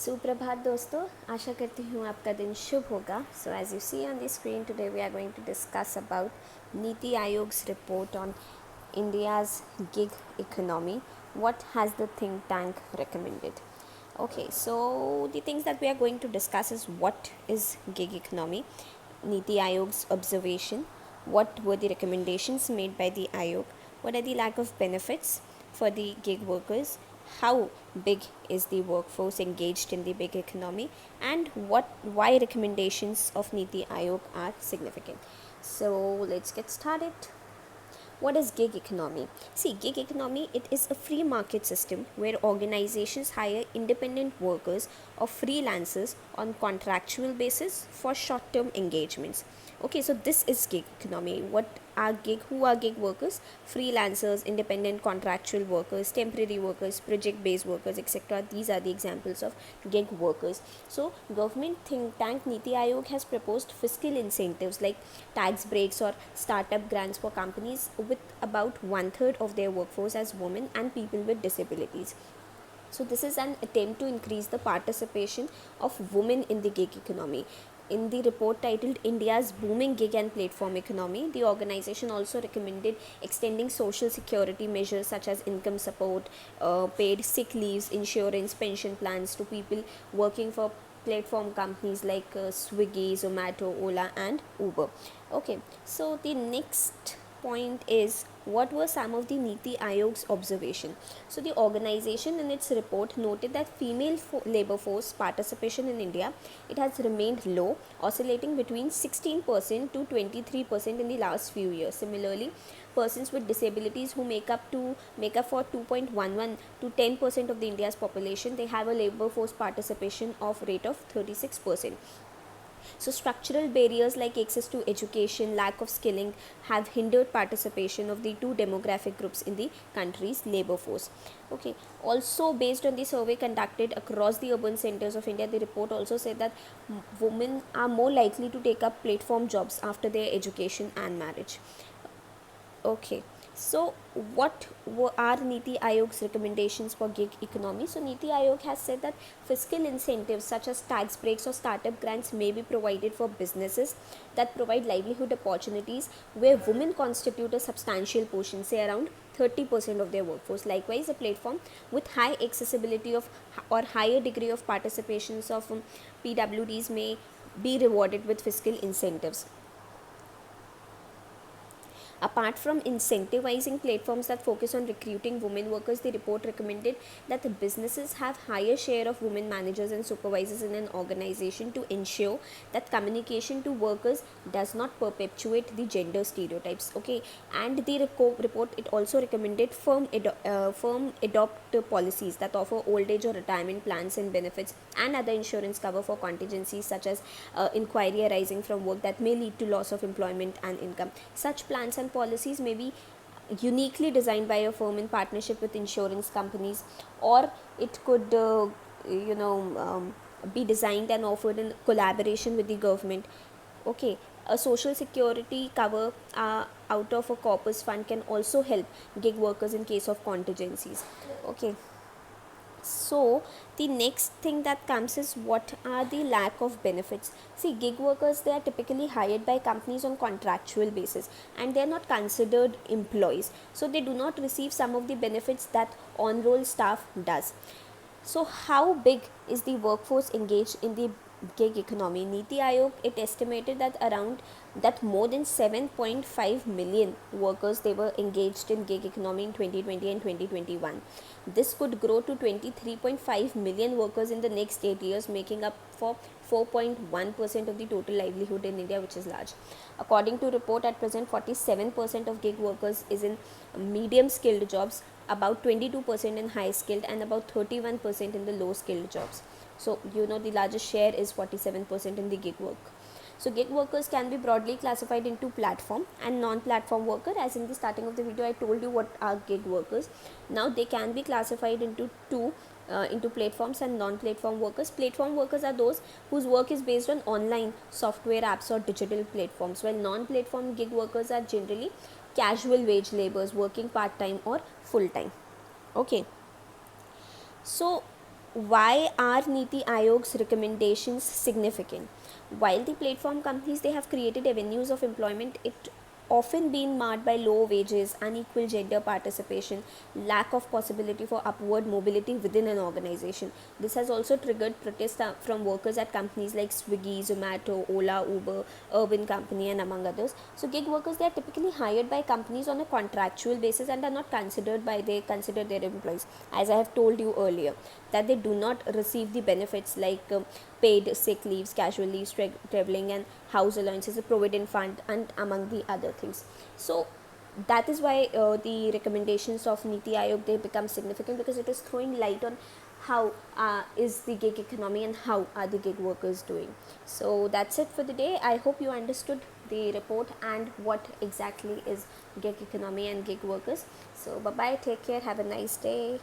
सुप्रभात दोस्तों, आशा करती हूँ आपका दिन शुभ होगा. So as you see on the screen today we are going to discuss about NITI Aayog's report on India's gig economy. What has the think tank recommended? Okay, so the things that we are going to discuss is what is gig economy, Niti Aayog's observation, what were the recommendations made by the Aayog, what are the lack of benefits for the gig workers, how big is the workforce engaged in the big economy, and why recommendations of Niti Aayog are significant. So let's get started. What is gig economy? See, gig economy, it is a free market system where organizations hire independent workers or freelancers on contractual basis for short-term engagements. Okay, so this is gig economy. Who are gig workers? Freelancers, independent contractual workers, temporary workers, project-based workers, etc. These are the examples of gig workers. So government think tank Niti Aayog has proposed fiscal incentives like tax breaks or startup grants for companies with about 1/3 of their workforce as women and people with disabilities. So this is an attempt to increase the participation of women in the gig economy. In the report titled India's Booming Gig and Platform Economy, the organization also recommended extending social security measures such as income support, paid sick leaves, insurance, pension plans to people working for platform companies like Swiggy, Zomato, Ola and Uber. Okay, so the next point is what were some of the Niti Aayog's observation. So the organization in its report noted that female labor force participation in India, it has remained low, oscillating between 16% to 23% in the last few years. Similarly, persons with disabilities who make up for 2.11 to 10% of the India's population, they have a labor force participation of rate of 36%. So structural barriers like access to education, lack of skilling have hindered participation of the two demographic groups in the country's labor force. Okay. Also, based on the survey conducted across the urban centers of India, the report also said that women are more likely to take up platform jobs after their education and marriage. Okay, so what are Niti Aayog's recommendations for gig economy? So Niti Aayog has said that fiscal incentives such as tax breaks or startup grants may be provided for businesses that provide livelihood opportunities where women constitute a substantial portion, say around 30% of their workforce. Likewise, a platform with high accessibility of or higher degree of participations of PWDs may be rewarded with fiscal incentives. Apart from incentivizing platforms that focus on recruiting women workers, the report recommended that the businesses have higher share of women managers and supervisors in an organization to ensure that communication to workers does not perpetuate the gender stereotypes. Okay, and the report, it also recommended firm adopt policies that offer old age or retirement plans and benefits and other insurance cover for contingencies such as inquiry arising from work that may lead to loss of employment and income. Such plans and policies may be uniquely designed by a firm in partnership with insurance companies, or it could be designed and offered in collaboration with the government. Okay, a social security cover out of a corpus fund can also help gig workers in case of contingencies. Okay, so the next thing that comes is what are the lack of benefits. See, gig workers, they are typically hired by companies on contractual basis and they are not considered employees, so they do not receive some of the benefits that on roll staff does. So how big is the workforce engaged in the gig economy? Niti Aayog, it estimated that more than 7.5 million workers, they were engaged in gig economy in 2020 and 2021. This could grow to 23.5 million workers in the next 8 years, making up for 4.1% of the total livelihood in India, which is large. According to report, at present 47% of gig workers is in medium skilled jobs, about 22% in high skilled, and about 31% in the low skilled jobs. So the largest share is 47% in the gig work. So gig workers can be broadly classified into platform and non-platform worker. As in the starting of the video, I told you what are gig workers. Now they can be classified into into platforms and non-platform workers. Platform workers are those whose work is based on online software apps or digital platforms, while non-platform gig workers are generally casual wage laborers working part-time or full-time. Okay, so why are NITI Aayog's recommendations significant? While the platform companies, they have created avenues of employment, it often been marred by low wages, unequal gender participation, lack of possibility for upward mobility within an organization. This has also triggered protests from workers at companies like Swiggy, Zomato, Ola, Uber, Urban Company, and among others. So gig workers, they are typically hired by companies on a contractual basis and are not considered by they consider their employees. As I have told you earlier, that they do not receive the benefits like paid sick leaves, casual leaves, traveling, and house allowances, a provident fund, and among the other things. So that is why the recommendations of NITI Aayog, they become significant, because it is throwing light on how is the gig economy and how are the gig workers doing. So that's it for the day. I hope you understood the report and what exactly is gig economy and gig workers. So bye bye, take care, have a nice day.